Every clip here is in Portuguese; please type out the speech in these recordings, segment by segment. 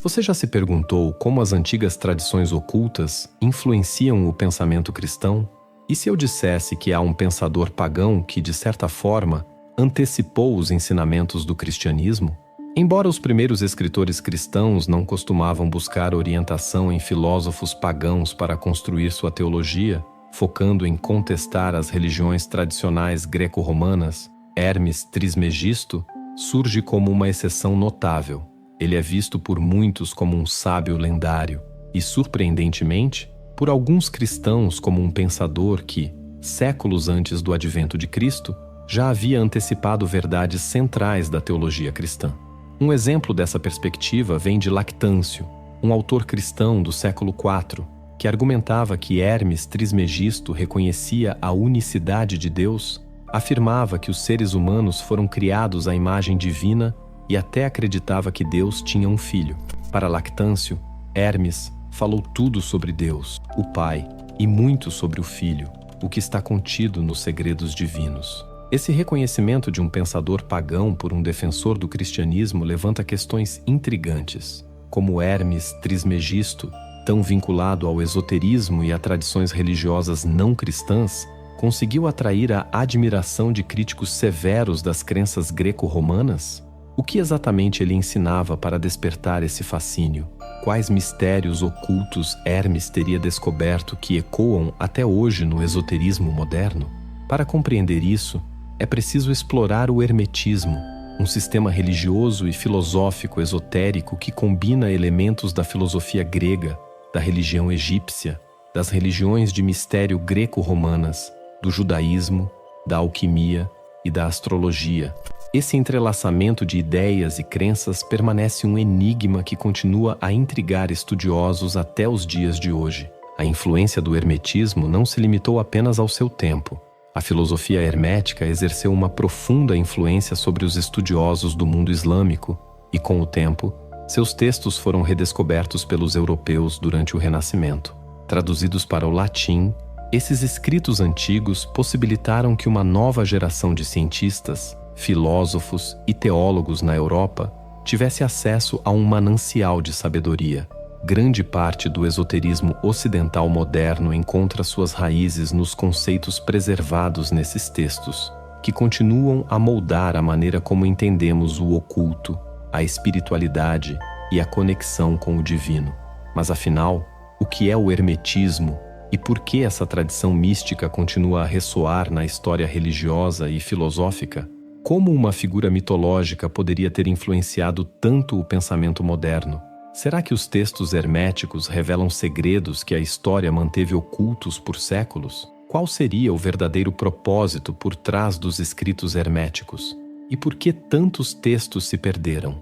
Você já se perguntou como as antigas tradições ocultas influenciam o pensamento cristão? E se eu dissesse que há um pensador pagão que, de certa forma, antecipou os ensinamentos do cristianismo? Embora os primeiros escritores cristãos não costumavam buscar orientação em filósofos pagãos para construir sua teologia, focando em contestar as religiões tradicionais greco-romanas, Hermes Trismegisto surge como uma exceção notável. Ele é visto por muitos como um sábio lendário e, surpreendentemente, por alguns cristãos como um pensador que, séculos antes do advento de Cristo, já havia antecipado verdades centrais da teologia cristã. Um exemplo dessa perspectiva vem de Lactâncio, um autor cristão do século IV, que argumentava que Hermes Trismegisto reconhecia a unicidade de Deus, afirmava que os seres humanos foram criados à imagem divina e até acreditava que Deus tinha um filho. Para Lactâncio, Hermes falou tudo sobre Deus, o Pai, e muito sobre o Filho, o que está contido nos segredos divinos. Esse reconhecimento de um pensador pagão por um defensor do cristianismo levanta questões intrigantes, como Hermes Trismegisto, tão vinculado ao esoterismo e a tradições religiosas não cristãs, conseguiu atrair a admiração de críticos severos das crenças greco-romanas? O que exatamente ele ensinava para despertar esse fascínio? Quais mistérios ocultos Hermes teria descoberto que ecoam até hoje no esoterismo moderno? Para compreender isso, é preciso explorar o hermetismo, um sistema religioso e filosófico esotérico que combina elementos da filosofia grega, da religião egípcia, das religiões de mistério greco-romanas, do judaísmo, da alquimia e da astrologia. Esse entrelaçamento de ideias e crenças permanece um enigma que continua a intrigar estudiosos até os dias de hoje. A influência do hermetismo não se limitou apenas ao seu tempo. A filosofia hermética exerceu uma profunda influência sobre os estudiosos do mundo islâmico e, com o tempo, seus textos foram redescobertos pelos europeus durante o Renascimento. Traduzidos para o latim, esses escritos antigos possibilitaram que uma nova geração de cientistas, filósofos e teólogos na Europa tivesse acesso a um manancial de sabedoria. Grande parte do esoterismo ocidental moderno encontra suas raízes nos conceitos preservados nesses textos, que continuam a moldar a maneira como entendemos o oculto, a espiritualidade e a conexão com o divino. Mas afinal, o que é o hermetismo e por que essa tradição mística continua a ressoar na história religiosa e filosófica? Como uma figura mitológica poderia ter influenciado tanto o pensamento moderno? Será que os textos herméticos revelam segredos que a história manteve ocultos por séculos? Qual seria o verdadeiro propósito por trás dos escritos herméticos? E por que tantos textos se perderam?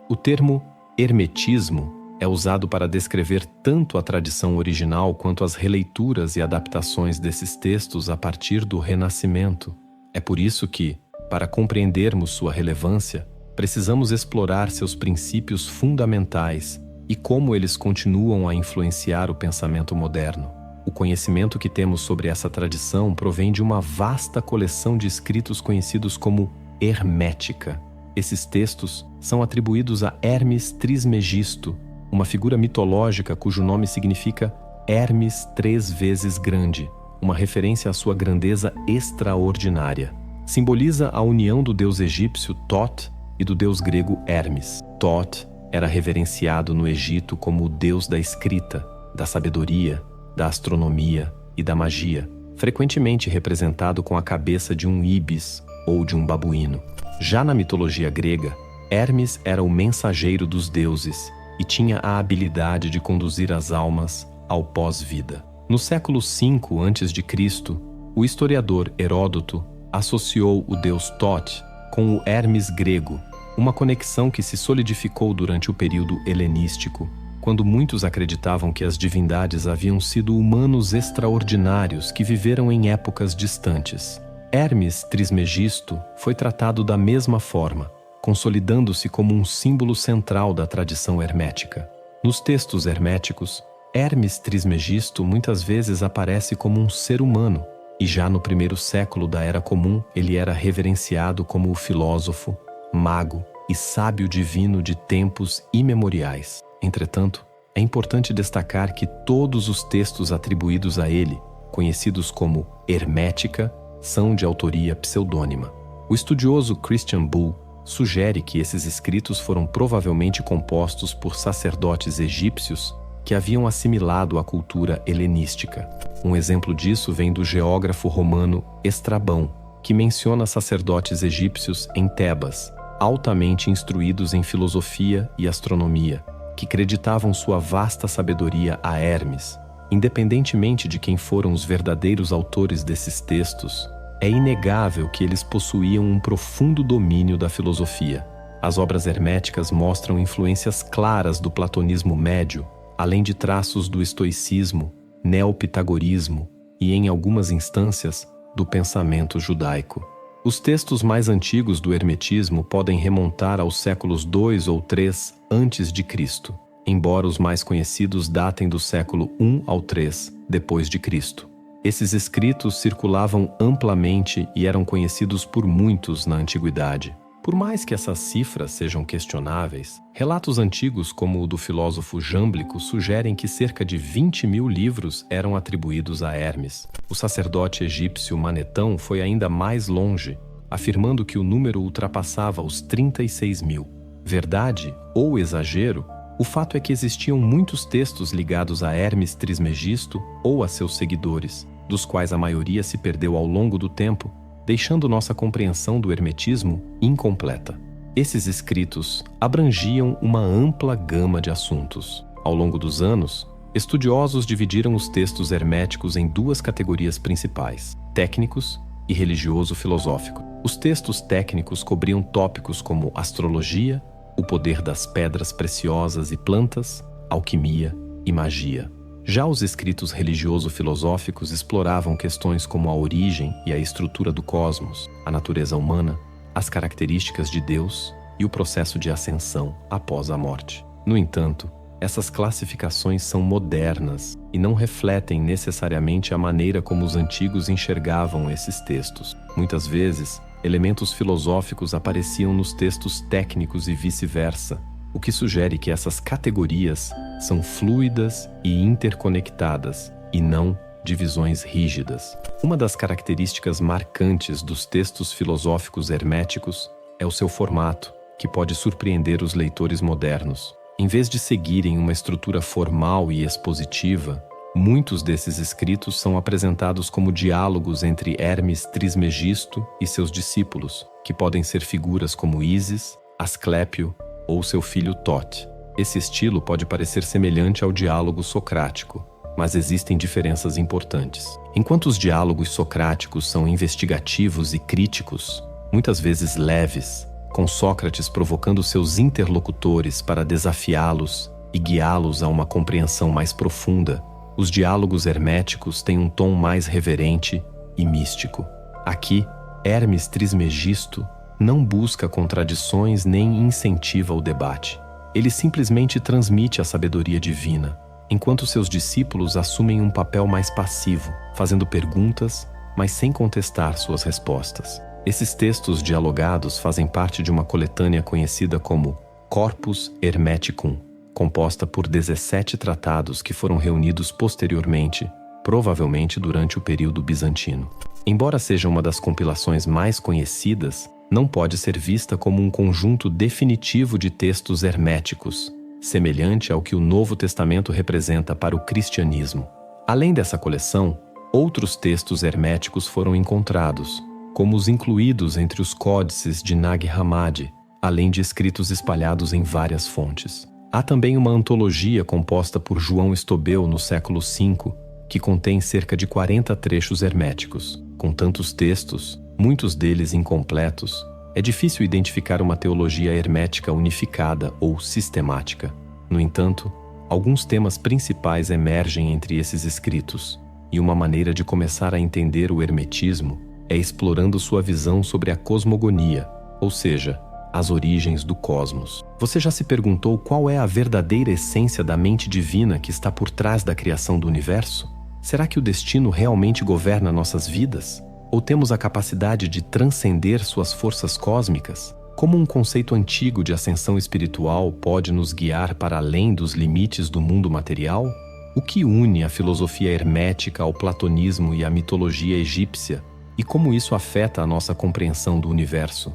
O termo hermetismo é usado para descrever tanto a tradição original quanto as releituras e adaptações desses textos a partir do Renascimento. É por isso que, para compreendermos sua relevância, precisamos explorar seus princípios fundamentais e como eles continuam a influenciar o pensamento moderno. O conhecimento que temos sobre essa tradição provém de uma vasta coleção de escritos conhecidos como hermética. Esses textos são atribuídos a Hermes Trismegisto, uma figura mitológica cujo nome significa Hermes 3 vezes grande, uma referência à sua grandeza extraordinária. Simboliza a união do deus egípcio Thoth e do deus grego Hermes. Thoth era reverenciado no Egito como o deus da escrita, da sabedoria, da astronomia e da magia, frequentemente representado com a cabeça de um íbis ou de um babuíno. Já na mitologia grega, Hermes era o mensageiro dos deuses e tinha a habilidade de conduzir as almas ao pós-vida. No século V a.C., o historiador Heródoto associou o deus Thoth com o Hermes grego, uma conexão que se solidificou durante o período helenístico, quando muitos acreditavam que as divindades haviam sido humanos extraordinários que viveram em épocas distantes. Hermes Trismegisto foi tratado da mesma forma, consolidando-se como um símbolo central da tradição hermética. Nos textos herméticos, Hermes Trismegisto muitas vezes aparece como um ser humano, e já no primeiro século da Era Comum ele era reverenciado como o filósofo, mago e sábio divino de tempos imemoriais. Entretanto, é importante destacar que todos os textos atribuídos a ele, conhecidos como hermética, são de autoria pseudônima. O estudioso Christian Bull sugere que esses escritos foram provavelmente compostos por sacerdotes egípcios que haviam assimilado a cultura helenística. Um exemplo disso vem do geógrafo romano Estrabão, que menciona sacerdotes egípcios em Tebas, altamente instruídos em filosofia e astronomia, que creditavam sua vasta sabedoria a Hermes. Independentemente de quem foram os verdadeiros autores desses textos, é inegável que eles possuíam um profundo domínio da filosofia. As obras herméticas mostram influências claras do platonismo médio, além de traços do estoicismo, neopitagorismo e, em algumas instâncias, do pensamento judaico. Os textos mais antigos do hermetismo podem remontar aos séculos 2 ou 3 a.C., embora os mais conhecidos datem do século 1 ao 3 depois de Cristo. Esses escritos circulavam amplamente e eram conhecidos por muitos na antiguidade. Por mais que essas cifras sejam questionáveis, relatos antigos como o do filósofo Jâmblico sugerem que cerca de 20.000 livros eram atribuídos a Hermes. O sacerdote egípcio Manetão foi ainda mais longe, afirmando que o número ultrapassava os 36.000. Verdade ou exagero, o fato é que existiam muitos textos ligados a Hermes Trismegisto ou a seus seguidores, dos quais a maioria se perdeu ao longo do tempo, deixando nossa compreensão do hermetismo incompleta. Esses escritos abrangiam uma ampla gama de assuntos. Ao longo dos anos, estudiosos dividiram os textos herméticos em duas categorias principais: técnicos e religioso-filosófico. Os textos técnicos cobriam tópicos como astrologia, o poder das pedras preciosas e plantas, alquimia e magia. Já os escritos religioso-filosóficos exploravam questões como a origem e a estrutura do cosmos, a natureza humana, as características de Deus e o processo de ascensão após a morte. No entanto, essas classificações são modernas e não refletem necessariamente a maneira como os antigos enxergavam esses textos. Muitas vezes, elementos filosóficos apareciam nos textos técnicos e vice-versa, o que sugere que essas categorias são fluidas e interconectadas, e não divisões rígidas. Uma das características marcantes dos textos filosóficos herméticos é o seu formato, que pode surpreender os leitores modernos. Em vez de seguirem uma estrutura formal e expositiva, muitos desses escritos são apresentados como diálogos entre Hermes Trismegisto e seus discípulos, que podem ser figuras como Ísis, Asclépio ou seu filho Tote. Esse estilo pode parecer semelhante ao diálogo socrático, mas existem diferenças importantes. Enquanto os diálogos socráticos são investigativos e críticos, muitas vezes leves, com Sócrates provocando seus interlocutores para desafiá-los e guiá-los a uma compreensão mais profunda, os diálogos herméticos têm um tom mais reverente e místico. Aqui, Hermes Trismegisto não busca contradições nem incentiva o debate. Ele simplesmente transmite a sabedoria divina, enquanto seus discípulos assumem um papel mais passivo, fazendo perguntas, mas sem contestar suas respostas. Esses textos dialogados fazem parte de uma coletânea conhecida como Corpus Hermeticum, composta por 17 tratados que foram reunidos posteriormente, provavelmente durante o período bizantino. Embora seja uma das compilações mais conhecidas, não pode ser vista como um conjunto definitivo de textos herméticos, semelhante ao que o Novo Testamento representa para o cristianismo. Além dessa coleção, outros textos herméticos foram encontrados, como os incluídos entre os códices de Nag Hammadi, além de escritos espalhados em várias fontes. Há também uma antologia composta por João Estobeu no século V, que contém cerca de 40 trechos herméticos. Com tantos textos, muitos deles incompletos, é difícil identificar uma teologia hermética unificada ou sistemática. No entanto, alguns temas principais emergem entre esses escritos, e uma maneira de começar a entender o hermetismo é explorando sua visão sobre a cosmogonia, ou seja, as origens do cosmos. Você já se perguntou qual é a verdadeira essência da mente divina que está por trás da criação do universo? Será que o destino realmente governa nossas vidas? Ou temos a capacidade de transcender suas forças cósmicas? Como um conceito antigo de ascensão espiritual pode nos guiar para além dos limites do mundo material? O que une a filosofia hermética ao platonismo e à mitologia egípcia, e como isso afeta a nossa compreensão do universo?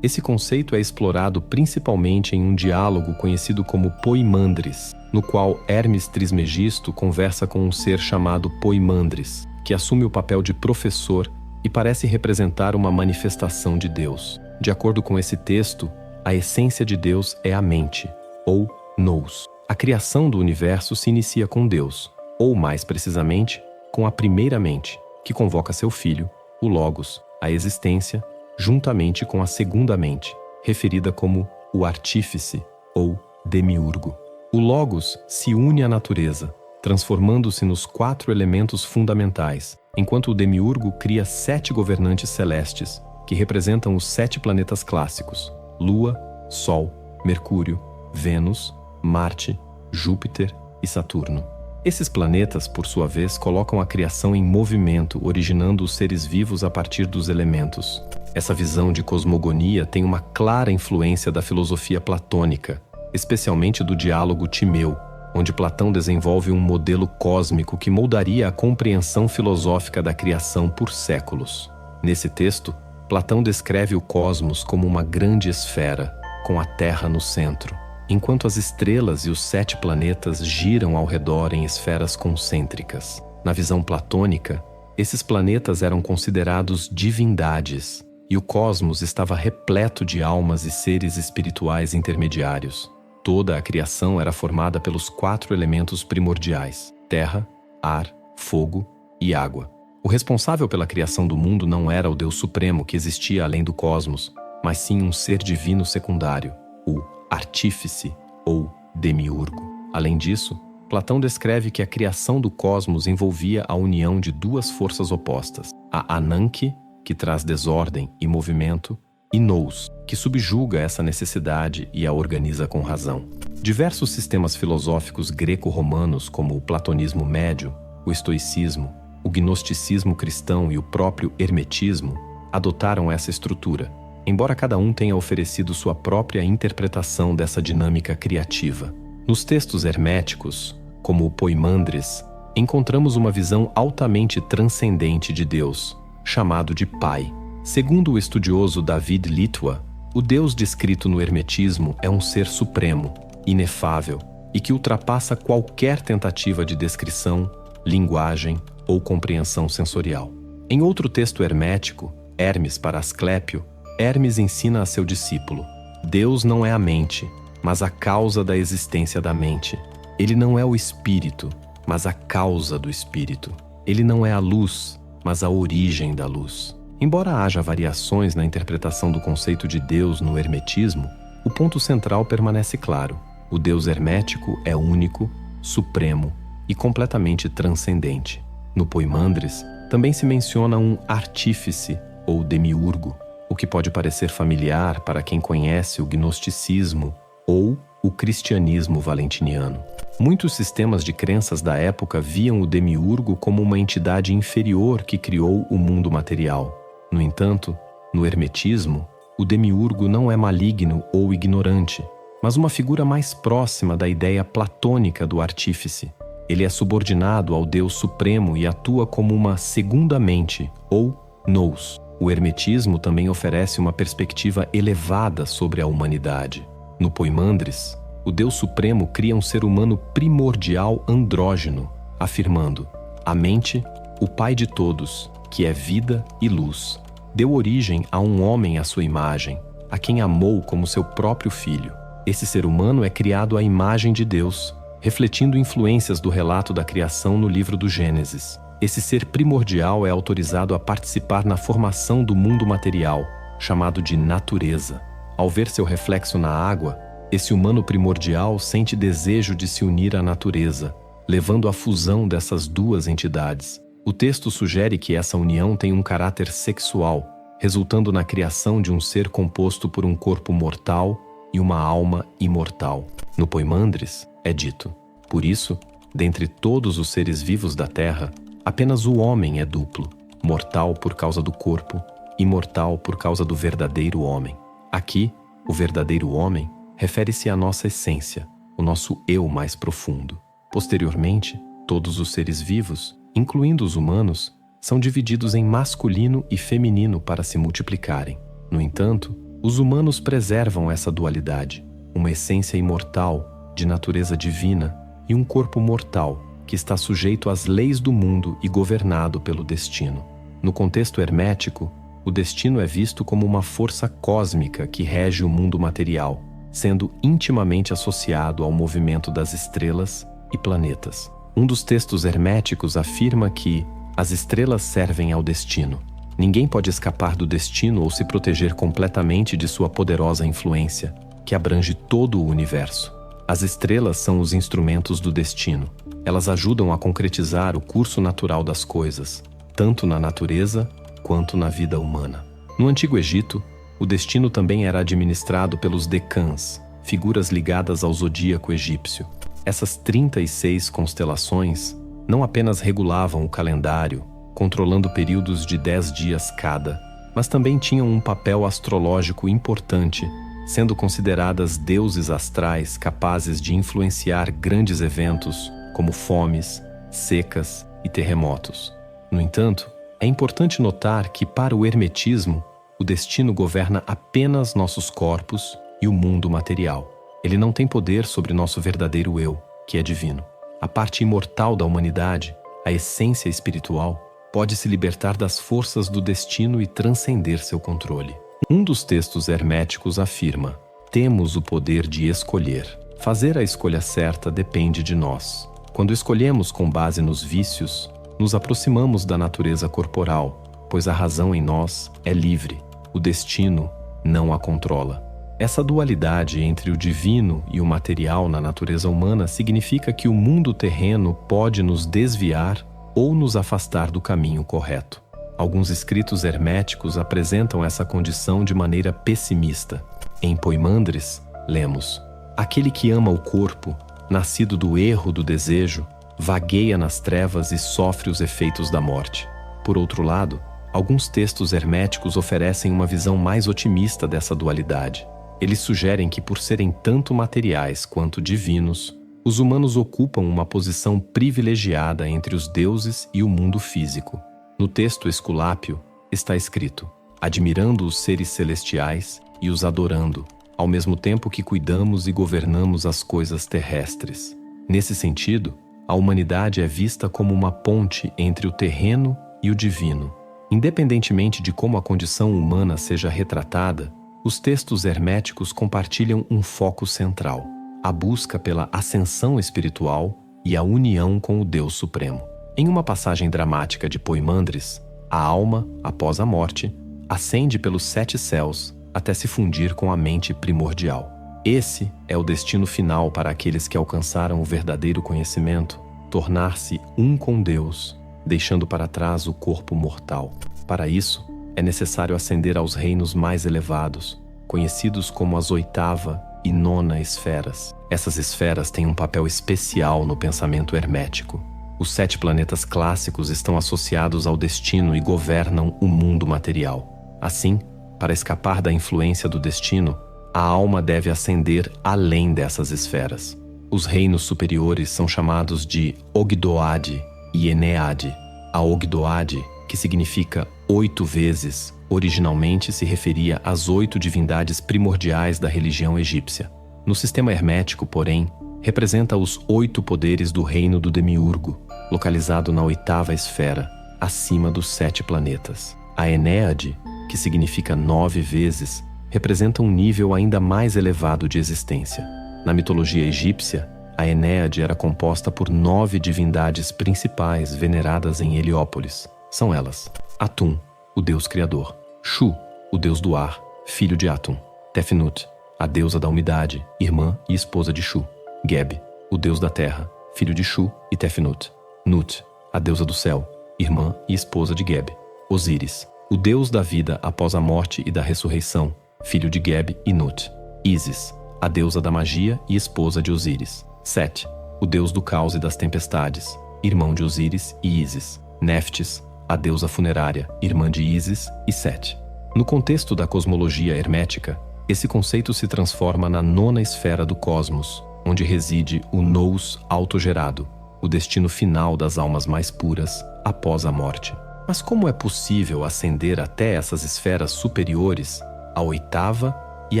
Esse conceito é explorado principalmente em um diálogo conhecido como Poimandres, no qual Hermes Trismegisto conversa com um ser chamado Poimandres, que assume o papel de professor e parece representar uma manifestação de Deus. De acordo com esse texto, a essência de Deus é a mente, ou nous. A criação do universo se inicia com Deus, ou mais precisamente, com a primeira mente, que convoca seu filho, o Logos, à existência, juntamente com a segunda mente, referida como o artífice, ou demiurgo. O Logos se une à natureza, transformando-se nos 4 elementos fundamentais, enquanto o demiurgo cria 7 governantes celestes, que representam os 7 planetas clássicos: Lua, Sol, Mercúrio, Vênus, Marte, Júpiter e Saturno. Esses planetas, por sua vez, colocam a criação em movimento, originando os seres vivos a partir dos elementos. Essa visão de cosmogonia tem uma clara influência da filosofia platônica, especialmente do diálogo Timeu, onde Platão desenvolve um modelo cósmico que moldaria a compreensão filosófica da criação por séculos. Nesse texto, Platão descreve o cosmos como uma grande esfera, com a Terra no centro, enquanto as estrelas e os 7 planetas giram ao redor em esferas concêntricas. Na visão platônica, esses planetas eram considerados divindades, e o cosmos estava repleto de almas e seres espirituais intermediários. Toda a criação era formada pelos 4 elementos primordiais: terra, ar, fogo e água. O responsável pela criação do mundo não era o Deus Supremo que existia além do cosmos, mas sim um ser divino secundário, o artífice ou demiurgo. Além disso, Platão descreve que a criação do cosmos envolvia a união de 2 forças opostas: a Ananke, que traz desordem e movimento, e Nous, que subjuga essa necessidade e a organiza com razão. Diversos sistemas filosóficos greco-romanos, como o platonismo médio, o estoicismo, o gnosticismo cristão e o próprio hermetismo, adotaram essa estrutura, embora cada um tenha oferecido sua própria interpretação dessa dinâmica criativa. Nos textos herméticos, como o Poimandres, encontramos uma visão altamente transcendente de Deus, chamado de Pai. Segundo o estudioso David Litwa, o Deus descrito no hermetismo é um ser supremo, inefável e que ultrapassa qualquer tentativa de descrição, linguagem ou compreensão sensorial. Em outro texto hermético, Hermes para Asclépio, Hermes ensina a seu discípulo: Deus não é a mente, mas a causa da existência da mente. Ele não é o espírito, mas a causa do espírito. Ele não é a luz, mas a origem da luz. Embora haja variações na interpretação do conceito de Deus no hermetismo, o ponto central permanece claro: o Deus hermético é único, supremo e completamente transcendente. No Poimandres, também se menciona um artífice ou demiurgo, o que pode parecer familiar para quem conhece o gnosticismo ou o cristianismo valentiniano. Muitos sistemas de crenças da época viam o demiurgo como uma entidade inferior que criou o mundo material. No entanto, no hermetismo, o demiurgo não é maligno ou ignorante, mas uma figura mais próxima da ideia platônica do artífice. Ele é subordinado ao Deus Supremo e atua como uma segunda mente, ou nous. O hermetismo também oferece uma perspectiva elevada sobre a humanidade. No Poimandres, o Deus Supremo cria um ser humano primordial andrógeno, afirmando: a mente, o pai de todos, que é vida e luz, deu origem a um homem à sua imagem, a quem amou como seu próprio filho. Esse ser humano é criado à imagem de Deus, refletindo influências do relato da criação no livro do Gênesis. Esse ser primordial é autorizado a participar na formação do mundo material, chamado de natureza. Ao ver seu reflexo na água, esse humano primordial sente desejo de se unir à natureza, levando à fusão dessas 2 entidades. O texto sugere que essa união tem um caráter sexual, resultando na criação de um ser composto por um corpo mortal e uma alma imortal. No Poimandres, é dito: por isso, dentre todos os seres vivos da Terra, apenas o homem é duplo, mortal por causa do corpo, imortal por causa do verdadeiro homem. Aqui, o verdadeiro homem refere-se à nossa essência, o nosso eu mais profundo. Posteriormente, todos os seres vivos, incluindo os humanos, são divididos em masculino e feminino para se multiplicarem. No entanto, os humanos preservam essa dualidade, uma essência imortal, de natureza divina, e um corpo mortal, que está sujeito às leis do mundo e governado pelo destino. No contexto hermético, o destino é visto como uma força cósmica que rege o mundo material, sendo intimamente associado ao movimento das estrelas e planetas. Um dos textos herméticos afirma que as estrelas servem ao destino. Ninguém pode escapar do destino ou se proteger completamente de sua poderosa influência, que abrange todo o universo. As estrelas são os instrumentos do destino. Elas ajudam a concretizar o curso natural das coisas, tanto na natureza quanto na vida humana. No Antigo Egito, o destino também era administrado pelos decãs, figuras ligadas ao zodíaco egípcio. Essas 36 constelações não apenas regulavam o calendário, controlando períodos de 10 dias cada, mas também tinham um papel astrológico importante, sendo consideradas deuses astrais capazes de influenciar grandes eventos, como fomes, secas e terremotos. No entanto, é importante notar que, para o hermetismo, o destino governa apenas nossos corpos e o mundo material. Ele não tem poder sobre nosso verdadeiro eu, que é divino. A parte imortal da humanidade, a essência espiritual, pode se libertar das forças do destino e transcender seu controle. Um dos textos herméticos afirma: temos o poder de escolher. Fazer a escolha certa depende de nós. Quando escolhemos com base nos vícios, nos aproximamos da natureza corporal, pois a razão em nós é livre, o destino não a controla. Essa dualidade entre o divino e o material na natureza humana significa que o mundo terreno pode nos desviar ou nos afastar do caminho correto. Alguns escritos herméticos apresentam essa condição de maneira pessimista. Em Poimandres, lemos: aquele que ama o corpo, nascido do erro do desejo, vagueia nas trevas e sofre os efeitos da morte. Por outro lado, alguns textos herméticos oferecem uma visão mais otimista dessa dualidade. Eles sugerem que, por serem tanto materiais quanto divinos, os humanos ocupam uma posição privilegiada entre os deuses e o mundo físico. No texto Esculápio está escrito: admirando os seres celestiais e os adorando, ao mesmo tempo que cuidamos e governamos as coisas terrestres. Nesse sentido, a humanidade é vista como uma ponte entre o terreno e o divino. Independentemente de como a condição humana seja retratada, os textos herméticos compartilham um foco central: a busca pela ascensão espiritual e a união com o Deus Supremo. Em uma passagem dramática de Poimandres, a alma, após a morte, ascende pelos 7 céus até se fundir com a mente primordial. Esse é o destino final para aqueles que alcançaram o verdadeiro conhecimento, tornar-se um com Deus, deixando para trás o corpo mortal. Para isso, é necessário ascender aos reinos mais elevados, conhecidos como as 8ª e 9ª esferas. Essas esferas têm um papel especial no pensamento hermético. Os 7 planetas clássicos estão associados ao destino e governam o mundo material. Assim, para escapar da influência do destino, a alma deve ascender além dessas esferas. Os reinos superiores são chamados de Ogdoad e Enead. A Ogdoad, que significa 8 vezes, originalmente se referia às 8 divindades primordiais da religião egípcia. No sistema hermético, porém, representa os 8 poderes do reino do Demiurgo, localizado na 8ª esfera, acima dos 7 planetas. A Enéade, que significa 9 vezes, representa um nível ainda mais elevado de existência. Na mitologia egípcia, a Enéade era composta por 9 divindades principais veneradas em Heliópolis. São elas: Atum, o deus criador; Shu, o deus do ar, filho de Atum; Tefnut, a deusa da umidade, irmã e esposa de Shu; Geb, o deus da terra, filho de Shu e Tefnut; Nut, a deusa do céu, irmã e esposa de Geb; Osíris, o deus da vida após a morte e da ressurreição, filho de Geb e Nut; Ísis, a deusa da magia e esposa de Osíris; Set, o deus do caos e das tempestades, irmão de Osíris e Ísis; Néftis, a deusa funerária, irmã de Ísis e Sete. No contexto da cosmologia hermética, esse conceito se transforma na nona esfera do cosmos, onde reside o nous autogerado, o destino final das almas mais puras após a morte. Mas como é possível ascender até essas esferas superiores, a oitava e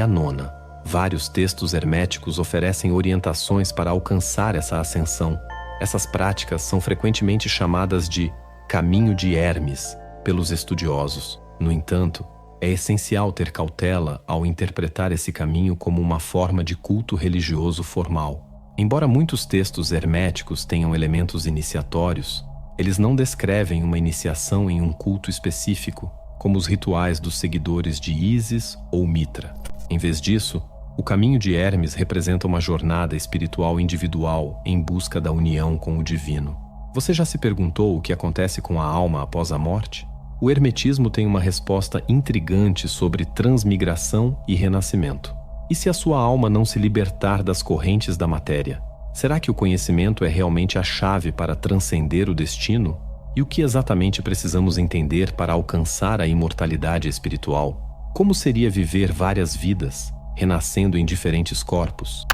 a nona? Vários textos herméticos oferecem orientações para alcançar essa ascensão. Essas práticas são frequentemente chamadas de caminho de Hermes pelos estudiosos. No entanto, é essencial ter cautela ao interpretar esse caminho como uma forma de culto religioso formal. Embora muitos textos herméticos tenham elementos iniciatórios, eles não descrevem uma iniciação em um culto específico, como os rituais dos seguidores de Ísis ou Mitra. Em vez disso, o caminho de Hermes representa uma jornada espiritual individual em busca da união com o divino. Você já se perguntou o que acontece com a alma após a morte? O hermetismo tem uma resposta intrigante sobre transmigração e renascimento. E se a sua alma não se libertar das correntes da matéria? Será que o conhecimento é realmente a chave para transcender o destino? E o que exatamente precisamos entender para alcançar a imortalidade espiritual? Como seria viver várias vidas, renascendo em diferentes corpos?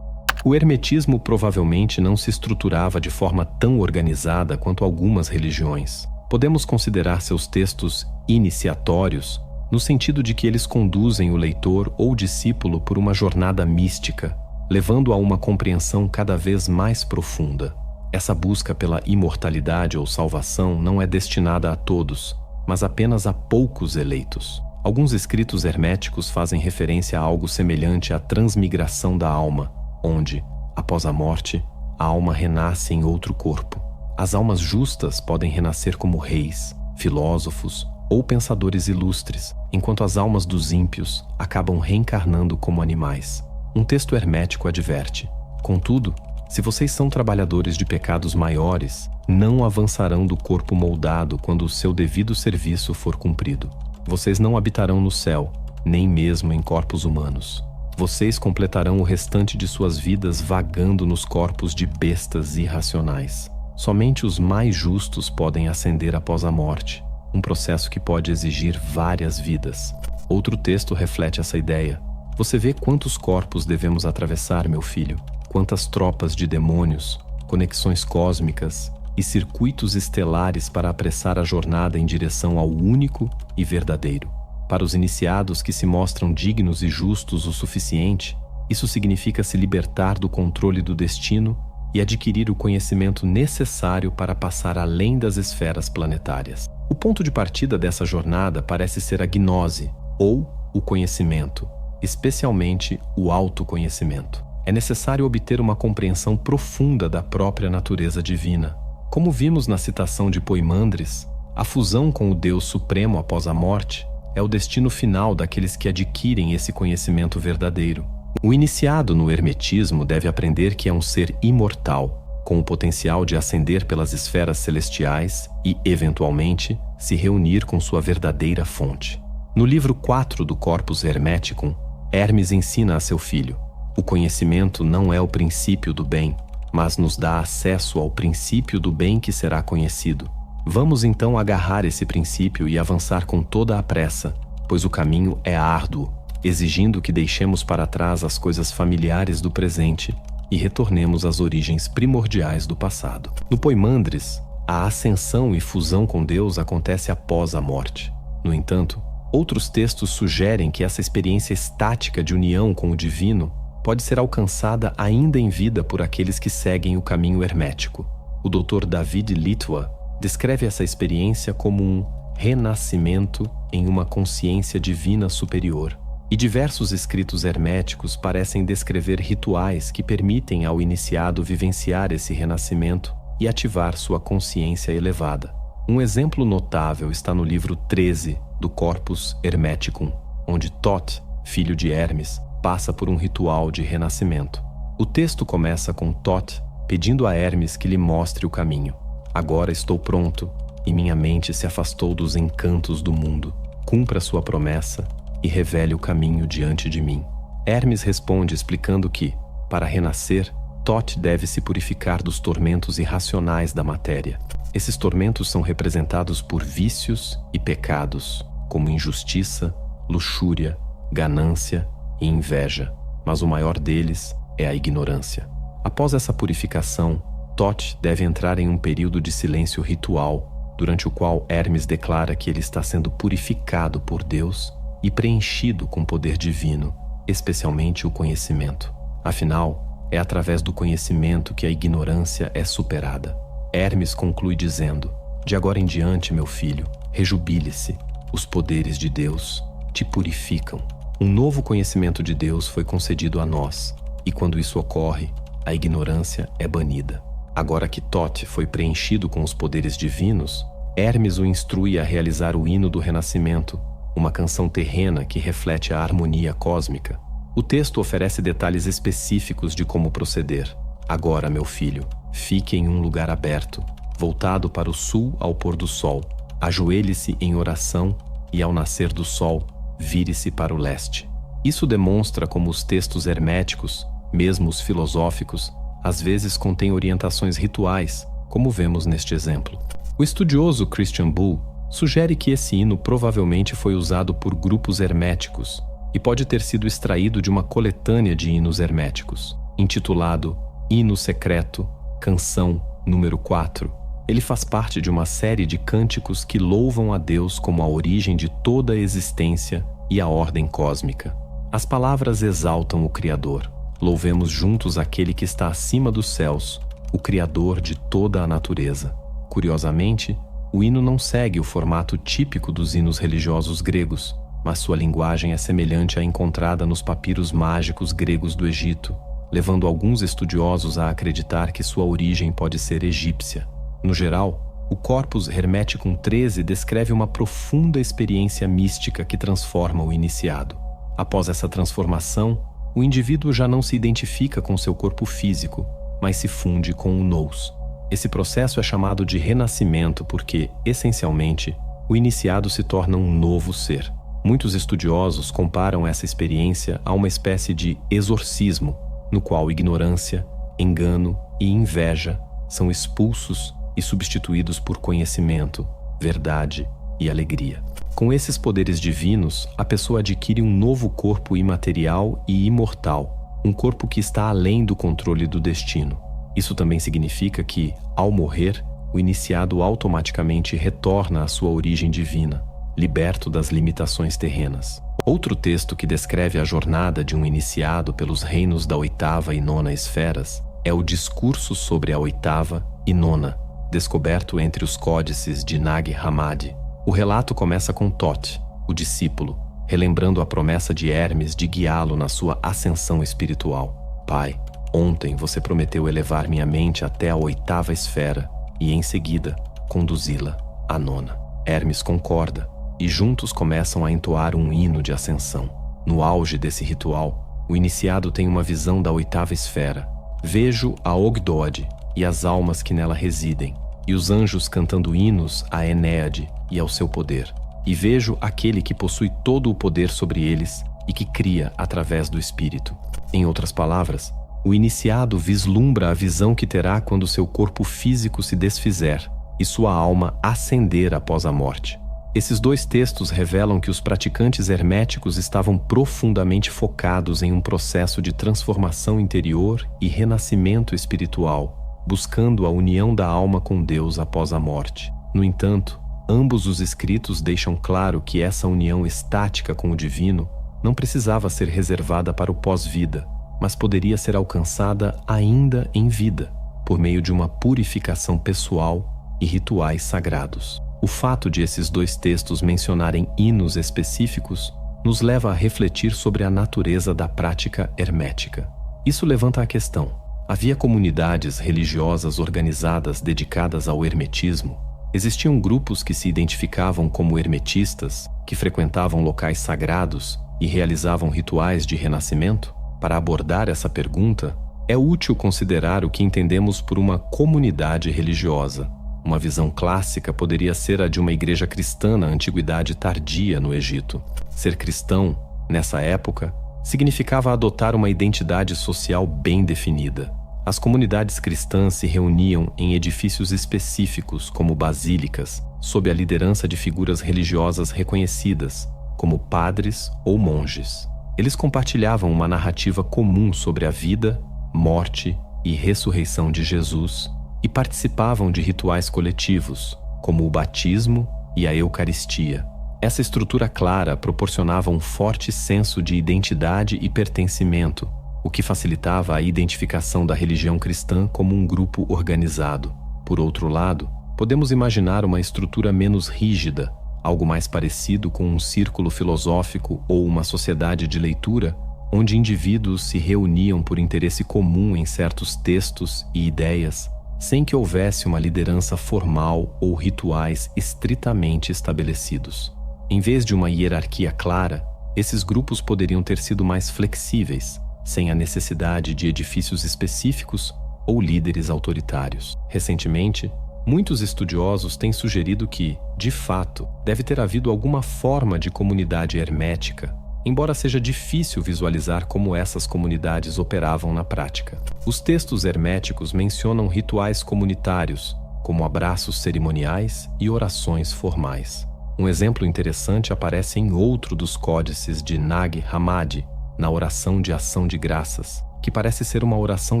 O hermetismo provavelmente não se estruturava de forma tão organizada quanto algumas religiões. Podemos considerar seus textos iniciatórios, no sentido de que eles conduzem o leitor ou discípulo por uma jornada mística, levando a uma compreensão cada vez mais profunda. Essa busca pela imortalidade ou salvação não é destinada a todos, mas apenas a poucos eleitos. Alguns escritos herméticos fazem referência a algo semelhante à transmigração da alma, onde, após a morte, a alma renasce em outro corpo. As almas justas podem renascer como reis, filósofos ou pensadores ilustres, enquanto as almas dos ímpios acabam reencarnando como animais. Um texto hermético adverte: contudo, se vocês são trabalhadores de pecados maiores, não avançarão do corpo moldado quando o seu devido serviço for cumprido. Vocês não habitarão no céu, nem mesmo em corpos humanos. Vocês completarão o restante de suas vidas vagando nos corpos de bestas irracionais. Somente os mais justos podem ascender após a morte, um processo que pode exigir várias vidas. Outro texto reflete essa ideia. Você vê quantos corpos devemos atravessar, meu filho? Quantas tropas de demônios, conexões cósmicas e circuitos estelares para apressar a jornada em direção ao único e verdadeiro. Para os iniciados que se mostram dignos e justos o suficiente, isso significa se libertar do controle do destino e adquirir o conhecimento necessário para passar além das esferas planetárias. O ponto de partida dessa jornada parece ser a gnose, ou o conhecimento, especialmente o autoconhecimento. É necessário obter uma compreensão profunda da própria natureza divina. Como vimos na citação de Poimandres, a fusão com o Deus Supremo após a morte é o destino final daqueles que adquirem esse conhecimento verdadeiro. O iniciado no hermetismo deve aprender que é um ser imortal, com o potencial de ascender pelas esferas celestiais e, eventualmente, se reunir com sua verdadeira fonte. No livro 4 do Corpus Hermeticum, Hermes ensina a seu filho: o conhecimento não é o princípio do bem, mas nos dá acesso ao princípio do bem que será conhecido. Vamos então agarrar esse princípio e avançar com toda a pressa, pois o caminho é árduo, exigindo que deixemos para trás as coisas familiares do presente e retornemos às origens primordiais do passado. No Poimandres, a ascensão e fusão com Deus acontece após a morte. No entanto, outros textos sugerem que essa experiência estática de união com o divino pode ser alcançada ainda em vida por aqueles que seguem o caminho hermético. O Dr. David Litwa descreve essa experiência como um renascimento em uma consciência divina superior. E diversos escritos herméticos parecem descrever rituais que permitem ao iniciado vivenciar esse renascimento e ativar sua consciência elevada. Um exemplo notável está no livro 13 do Corpus Hermeticum, onde Thoth, filho de Hermes, passa por um ritual de renascimento. O texto começa com Thoth pedindo a Hermes que lhe mostre o caminho. Agora estou pronto, e minha mente se afastou dos encantos do mundo. Cumpra sua promessa e revele o caminho diante de mim. Hermes responde explicando que, para renascer, Thoth deve se purificar dos tormentos irracionais da matéria. Esses tormentos são representados por vícios e pecados, como injustiça, luxúria, ganância e inveja, mas o maior deles é a ignorância. Após essa purificação, Thoth deve entrar em um período de silêncio ritual, durante o qual Hermes declara que ele está sendo purificado por Deus e preenchido com poder divino, especialmente o conhecimento. Afinal, é através do conhecimento que a ignorância é superada. Hermes conclui dizendo: de agora em diante, meu filho, rejubile-se. Os poderes de Deus te purificam. Um novo conhecimento de Deus foi concedido a nós, e quando isso ocorre, a ignorância é banida. Agora que Thoth foi preenchido com os poderes divinos, Hermes o instrui a realizar o hino do renascimento, uma canção terrena que reflete a harmonia cósmica. O texto oferece detalhes específicos de como proceder. Agora, meu filho, fique em um lugar aberto, voltado para o sul ao pôr do sol. Ajoelhe-se em oração e, ao nascer do sol, vire-se para o leste. Isso demonstra como os textos herméticos, mesmo os filosóficos, às vezes contêm orientações rituais, como vemos neste exemplo. O estudioso Christian Bull sugere que esse hino provavelmente foi usado por grupos herméticos e pode ter sido extraído de uma coletânea de hinos herméticos, intitulado Hino Secreto, Canção número 4. Ele faz parte de uma série de cânticos que louvam a Deus como a origem de toda a existência e a ordem cósmica. As palavras exaltam o Criador. Louvemos juntos aquele que está acima dos céus, o Criador de toda a natureza. Curiosamente, o hino não segue o formato típico dos hinos religiosos gregos, mas sua linguagem é semelhante à encontrada nos papiros mágicos gregos do Egito, levando alguns estudiosos a acreditar que sua origem pode ser egípcia. No geral, o Corpus Hermeticum 13 descreve uma profunda experiência mística que transforma o iniciado. Após essa transformação, o indivíduo já não se identifica com seu corpo físico, mas se funde com o nous. Esse processo é chamado de renascimento porque, essencialmente, o iniciado se torna um novo ser. Muitos estudiosos comparam essa experiência a uma espécie de exorcismo, no qual ignorância, engano e inveja são expulsos e substituídos por conhecimento, verdade e alegria. Com esses poderes divinos, a pessoa adquire um novo corpo imaterial e imortal, um corpo que está além do controle do destino. Isso também significa que, ao morrer, o iniciado automaticamente retorna à sua origem divina, liberto das limitações terrenas. Outro texto que descreve a jornada de um iniciado pelos reinos da 8ª e 9ª esferas é o Discurso sobre a 8ª e 9ª, descoberto entre os códices de Nag Hammadi. O relato começa com Thoth, o discípulo, relembrando a promessa de Hermes de guiá-lo na sua ascensão espiritual. Pai, ontem você prometeu elevar minha mente até a 8ª esfera e, em seguida, conduzi-la à 9ª. Hermes concorda e juntos começam a entoar um hino de ascensão. No auge desse ritual, o iniciado tem uma visão da 8ª esfera. Vejo a Ogdoad e as almas que nela residem, e os anjos cantando hinos a Enéade e ao seu poder. E vejo aquele que possui todo o poder sobre eles e que cria através do Espírito. Em outras palavras, o iniciado vislumbra a visão que terá quando seu corpo físico se desfizer e sua alma ascender após a morte. Esses dois textos revelam que os praticantes herméticos estavam profundamente focados em um processo de transformação interior e renascimento espiritual, buscando a união da alma com Deus após a morte. No entanto, ambos os escritos deixam claro que essa união estática com o divino não precisava ser reservada para o pós-vida, mas poderia ser alcançada ainda em vida, por meio de uma purificação pessoal e rituais sagrados. O fato de esses dois textos mencionarem hinos específicos nos leva a refletir sobre a natureza da prática hermética. Isso levanta a questão: havia comunidades religiosas organizadas dedicadas ao hermetismo? Existiam grupos que se identificavam como hermetistas, que frequentavam locais sagrados e realizavam rituais de renascimento? Para abordar essa pergunta, é útil considerar o que entendemos por uma comunidade religiosa. Uma visão clássica poderia ser a de uma igreja cristã na antiguidade tardia no Egito. Ser cristão, nessa época, significava adotar uma identidade social bem definida. As comunidades cristãs se reuniam em edifícios específicos, como basílicas, sob a liderança de figuras religiosas reconhecidas, como padres ou monges. Eles compartilhavam uma narrativa comum sobre a vida, morte e ressurreição de Jesus e participavam de rituais coletivos, como o batismo e a Eucaristia. Essa estrutura clara proporcionava um forte senso de identidade e pertencimento, o que facilitava a identificação da religião cristã como um grupo organizado. Por outro lado, podemos imaginar uma estrutura menos rígida, algo mais parecido com um círculo filosófico ou uma sociedade de leitura, onde indivíduos se reuniam por interesse comum em certos textos e ideias, sem que houvesse uma liderança formal ou rituais estritamente estabelecidos. Em vez de uma hierarquia clara, esses grupos poderiam ter sido mais flexíveis, sem a necessidade de edifícios específicos ou líderes autoritários. Recentemente, muitos estudiosos têm sugerido que, de fato, deve ter havido alguma forma de comunidade hermética, embora seja difícil visualizar como essas comunidades operavam na prática. Os textos herméticos mencionam rituais comunitários, como abraços cerimoniais e orações formais. Um exemplo interessante aparece em outro dos códices de Nag Hammadi, na oração de ação de graças, que parece ser uma oração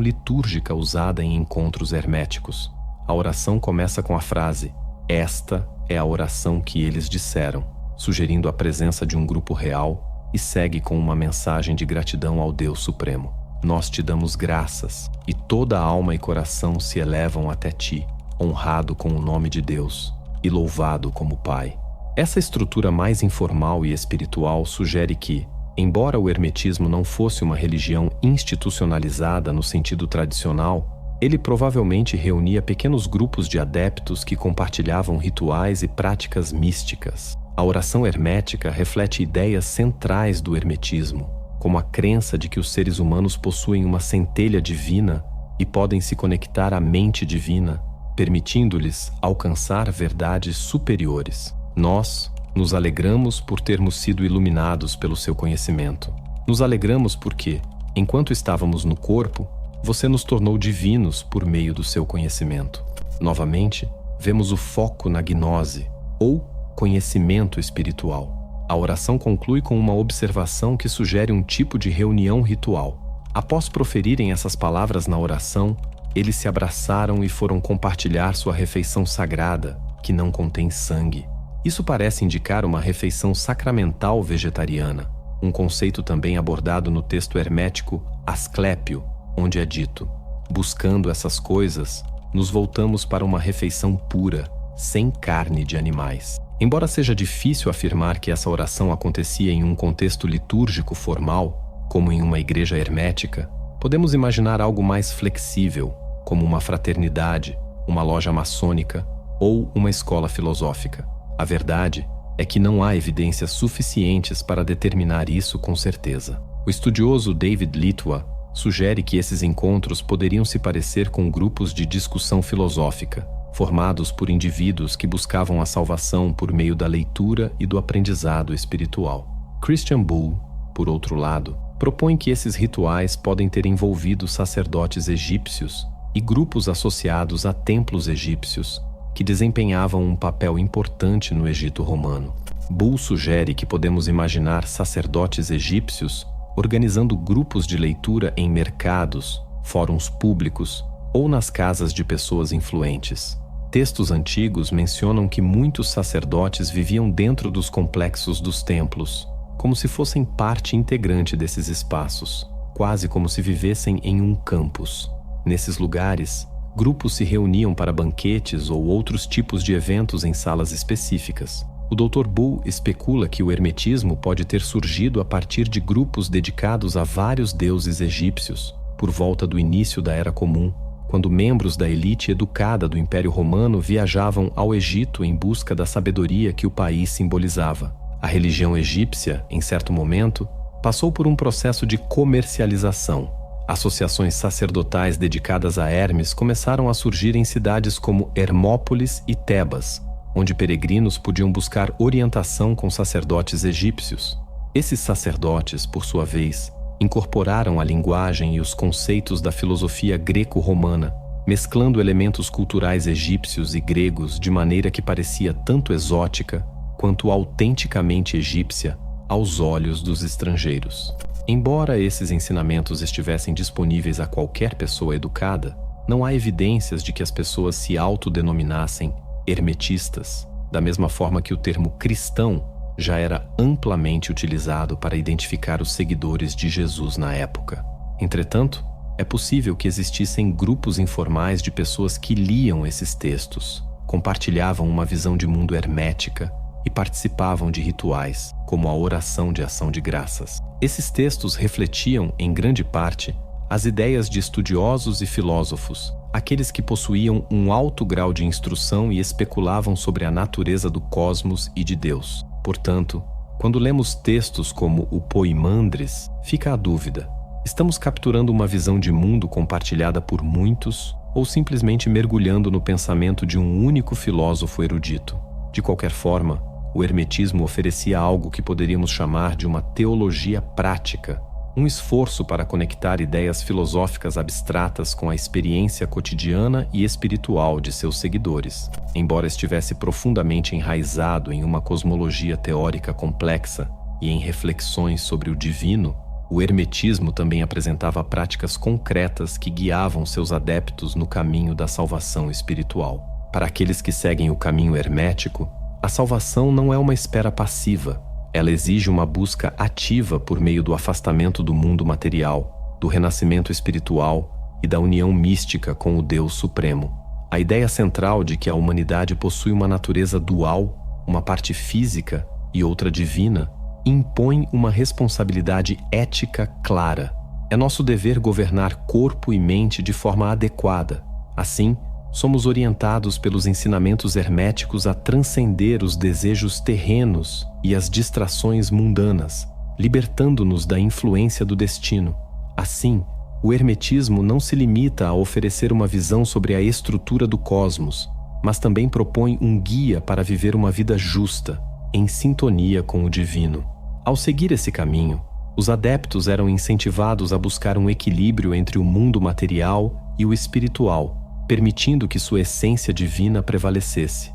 litúrgica usada em encontros herméticos. A oração começa com a frase: "Esta é a oração que eles disseram", sugerindo a presença de um grupo real, e segue com uma mensagem de gratidão ao Deus Supremo. "Nós te damos graças, e toda a alma e coração se elevam até ti, honrado com o nome de Deus, e louvado como Pai." Essa estrutura mais informal e espiritual sugere que, embora o hermetismo não fosse uma religião institucionalizada no sentido tradicional, ele provavelmente reunia pequenos grupos de adeptos que compartilhavam rituais e práticas místicas. A oração hermética reflete ideias centrais do hermetismo, como a crença de que os seres humanos possuem uma centelha divina e podem se conectar à mente divina, permitindo-lhes alcançar verdades superiores. Nós nos alegramos por termos sido iluminados pelo seu conhecimento. Nos alegramos porque, enquanto estávamos no corpo, você nos tornou divinos por meio do seu conhecimento. Novamente, vemos o foco na gnose, ou conhecimento espiritual. A oração conclui com uma observação que sugere um tipo de reunião ritual. Após proferirem essas palavras na oração, eles se abraçaram e foram compartilhar sua refeição sagrada, que não contém sangue. Isso parece indicar uma refeição sacramental vegetariana, um conceito também abordado no texto hermético Asclépio, onde é dito: "Buscando essas coisas, nos voltamos para uma refeição pura, sem carne de animais." Embora seja difícil afirmar que essa oração acontecia em um contexto litúrgico formal, como em uma igreja hermética, podemos imaginar algo mais flexível, como uma fraternidade, uma loja maçônica ou uma escola filosófica. A verdade é que não há evidências suficientes para determinar isso com certeza. O estudioso David Litwa sugere que esses encontros poderiam se parecer com grupos de discussão filosófica, formados por indivíduos que buscavam a salvação por meio da leitura e do aprendizado espiritual. Christian Bull, por outro lado, propõe que esses rituais podem ter envolvido sacerdotes egípcios e grupos associados a templos egípcios, que desempenhavam um papel importante no Egito romano. Bull sugere que podemos imaginar sacerdotes egípcios organizando grupos de leitura em mercados, fóruns públicos ou nas casas de pessoas influentes. Textos antigos mencionam que muitos sacerdotes viviam dentro dos complexos dos templos, como se fossem parte integrante desses espaços, quase como se vivessem em um campus. Nesses lugares, grupos se reuniam para banquetes ou outros tipos de eventos em salas específicas. O Dr. Bull especula que o hermetismo pode ter surgido a partir de grupos dedicados a vários deuses egípcios, por volta do início da Era Comum, quando membros da elite educada do Império Romano viajavam ao Egito em busca da sabedoria que o país simbolizava. A religião egípcia, em certo momento, passou por um processo de comercialização. Associações sacerdotais dedicadas a Hermes começaram a surgir em cidades como Hermópolis e Tebas, onde peregrinos podiam buscar orientação com sacerdotes egípcios. Esses sacerdotes, por sua vez, incorporaram a linguagem e os conceitos da filosofia greco-romana, mesclando elementos culturais egípcios e gregos de maneira que parecia tanto exótica quanto autenticamente egípcia aos olhos dos estrangeiros. Embora esses ensinamentos estivessem disponíveis a qualquer pessoa educada, não há evidências de que as pessoas se autodenominassem hermetistas, da mesma forma que o termo cristão já era amplamente utilizado para identificar os seguidores de Jesus na época. Entretanto, é possível que existissem grupos informais de pessoas que liam esses textos, compartilhavam uma visão de mundo hermética e participavam de rituais, como a oração de ação de graças. Esses textos refletiam, em grande parte, as ideias de estudiosos e filósofos, aqueles que possuíam um alto grau de instrução e especulavam sobre a natureza do cosmos e de Deus. Portanto, quando lemos textos como o Poimandres, fica a dúvida: estamos capturando uma visão de mundo compartilhada por muitos ou simplesmente mergulhando no pensamento de um único filósofo erudito? De qualquer forma, o hermetismo oferecia algo que poderíamos chamar de uma teologia prática, um esforço para conectar ideias filosóficas abstratas com a experiência cotidiana e espiritual de seus seguidores. Embora estivesse profundamente enraizado em uma cosmologia teórica complexa e em reflexões sobre o divino, o hermetismo também apresentava práticas concretas que guiavam seus adeptos no caminho da salvação espiritual. Para aqueles que seguem o caminho hermético, a salvação não é uma espera passiva. Ela exige uma busca ativa por meio do afastamento do mundo material, do renascimento espiritual e da união mística com o Deus Supremo. A ideia central de que a humanidade possui uma natureza dual, uma parte física e outra divina, impõe uma responsabilidade ética clara. É nosso dever governar corpo e mente de forma adequada. Assim, somos orientados pelos ensinamentos herméticos a transcender os desejos terrenos e as distrações mundanas, libertando-nos da influência do destino. Assim, o hermetismo não se limita a oferecer uma visão sobre a estrutura do cosmos, mas também propõe um guia para viver uma vida justa, em sintonia com o divino. Ao seguir esse caminho, os adeptos eram incentivados a buscar um equilíbrio entre o mundo material e o espiritual, permitindo que sua essência divina prevalecesse.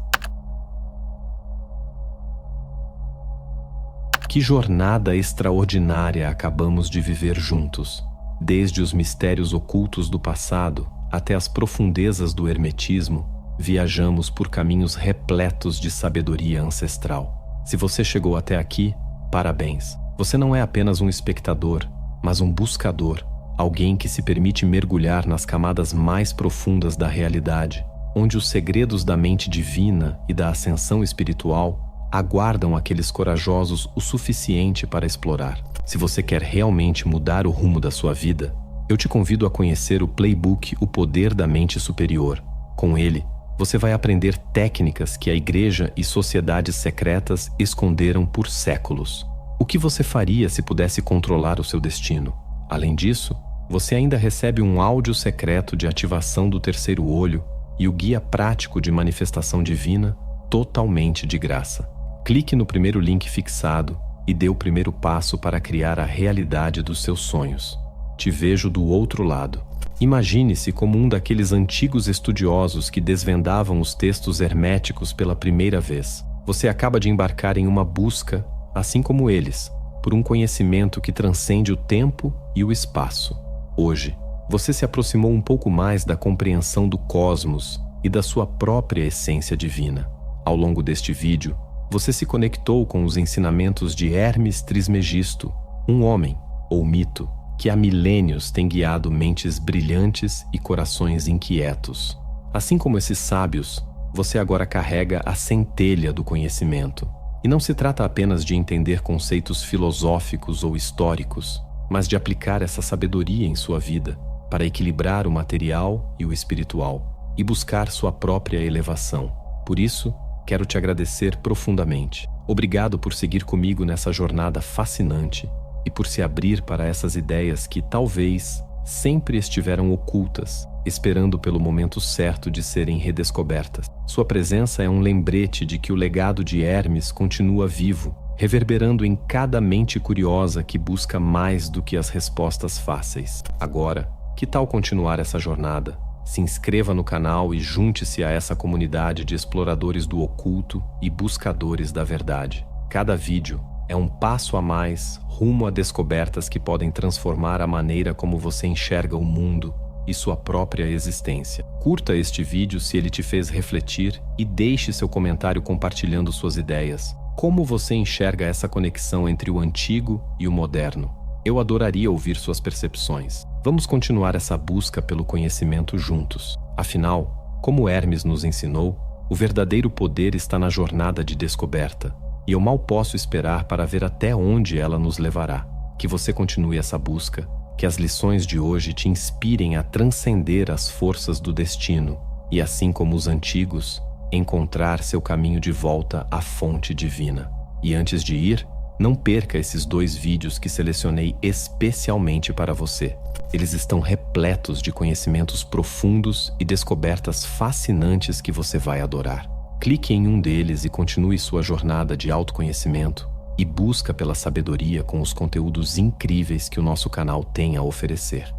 Que jornada extraordinária acabamos de viver juntos, desde os mistérios ocultos do passado até as profundezas do hermetismo. Viajamos por caminhos repletos de sabedoria ancestral. Se você chegou até aqui, parabéns. Você não é apenas um espectador, mas um buscador, alguém que se permite mergulhar nas camadas mais profundas da realidade, onde os segredos da mente divina e da ascensão espiritual aguardam aqueles corajosos o suficiente para explorar. Se você quer realmente mudar o rumo da sua vida, eu te convido a conhecer o playbook O Poder da Mente Superior. Com ele, você vai aprender técnicas que a igreja e sociedades secretas esconderam por séculos. O que você faria se pudesse controlar o seu destino? Além disso, você ainda recebe um áudio secreto de ativação do terceiro olho e o guia prático de manifestação divina totalmente de graça. Clique no primeiro link fixado e dê o primeiro passo para criar a realidade dos seus sonhos. Te vejo do outro lado. Imagine-se como um daqueles antigos estudiosos que desvendavam os textos herméticos pela primeira vez. Você acaba de embarcar em uma busca, assim como eles, por um conhecimento que transcende o tempo e o espaço. Hoje, você se aproximou um pouco mais da compreensão do cosmos e da sua própria essência divina. Ao longo deste vídeo, você se conectou com os ensinamentos de Hermes Trismegisto, um homem, ou mito, que há milênios tem guiado mentes brilhantes e corações inquietos. Assim como esses sábios, você agora carrega a centelha do conhecimento. E não se trata apenas de entender conceitos filosóficos ou históricos, mas de aplicar essa sabedoria em sua vida para equilibrar o material e o espiritual e buscar sua própria elevação. Por isso, quero te agradecer profundamente. Obrigado por seguir comigo nessa jornada fascinante e por se abrir para essas ideias que talvez sempre estiveram ocultas, esperando pelo momento certo de serem redescobertas. Sua presença é um lembrete de que o legado de Hermes continua vivo reverberando em cada mente curiosa que busca mais do que as respostas fáceis. Agora, que tal continuar essa jornada? Se inscreva no canal e junte-se a essa comunidade de exploradores do oculto e buscadores da verdade. Cada vídeo é um passo a mais rumo a descobertas que podem transformar a maneira como você enxerga o mundo e sua própria existência. Curta este vídeo se ele te fez refletir e deixe seu comentário compartilhando suas ideias. Como você enxerga essa conexão entre o antigo e o moderno? Eu adoraria ouvir suas percepções. Vamos continuar essa busca pelo conhecimento juntos. Afinal, como Hermes nos ensinou, o verdadeiro poder está na jornada de descoberta, e eu mal posso esperar para ver até onde ela nos levará. Que você continue essa busca, que as lições de hoje te inspirem a transcender as forças do destino e, assim como os antigos, encontrar seu caminho de volta à fonte divina. E antes de ir, não perca esses 2 vídeos que selecionei especialmente para você. Eles estão repletos de conhecimentos profundos e descobertas fascinantes que você vai adorar. Clique em um deles e continue sua jornada de autoconhecimento e busca pela sabedoria com os conteúdos incríveis que o nosso canal tem a oferecer.